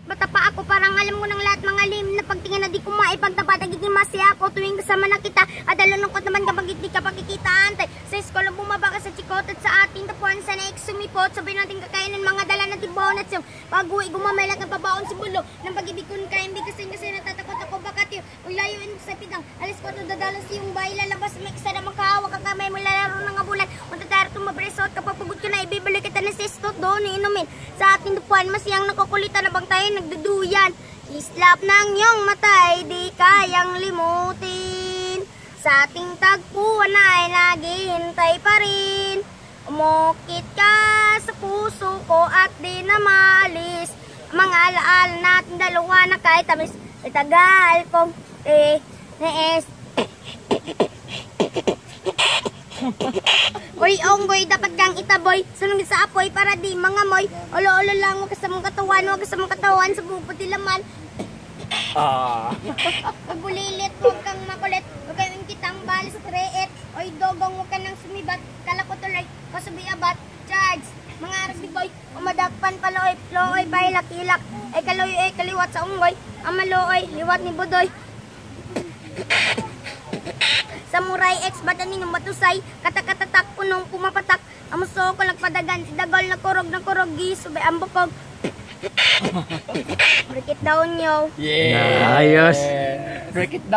bata pa ako, parang alam ko ng lahat mga lim na pagtingin na di ko maipagtapat, nagiging masaya ako tuwing kasama na kita. At alulungkot naman kapag hindi ka pakikitaan. Sa eskola bumaba ka sa chikot at sa ating tapuan sana sumipot. Sabi natin kakainin mga dala na tibon at yung pag-uwi gumamaylat ng pabaon si bulo. Nang pag-ibig ko kaimbi kasi natatakot ako bakat yun. Ulayuin sa pidang, alis ko ito dadalas yung bahay lalabas. May isa na magkahawak ang kamay mo lalaro ng abulan. Untatara tumapresot kapag pagod ko na ibibalik kita na sistot doon inumin. Sa ating tapuan masiyang nakukulitan na bang tayo nagduduyan. Islap ng iyong matay di kayang limutin. Sa ating tagpuan ay naghihintay pa rin. Umukit ka sa puso ko at di na maalis. Mga alaala natin dalawa na kahit tamis ay tagal kong nees. Uy, onggoy, dapat kang itaboy. Sunod sa apoy para di mga moy. Olo-olo lang, huwag kasamang katawan, sa bubuti laman. Huwag bulilit, huwag kang makulit. Huwag kayong kitang balis sa treet. Uy, dogong, huwag ka nang sumibat. Kala ko tuloy, kasubi abat. Charge, mga arbi boy. Umadagpan paloy, ploy, pahilak-hilak. Ay kaloy, ay kaliwat sa unggoy. Ang maloy, liwat ni budoy. Samurai X batanin ng matusay, katakatatak punong pumapatak, amuso ko nagpadagan, idagol na kurog gisubay ang bukog. Break it down yo. Yeah. Ayos. Break it down.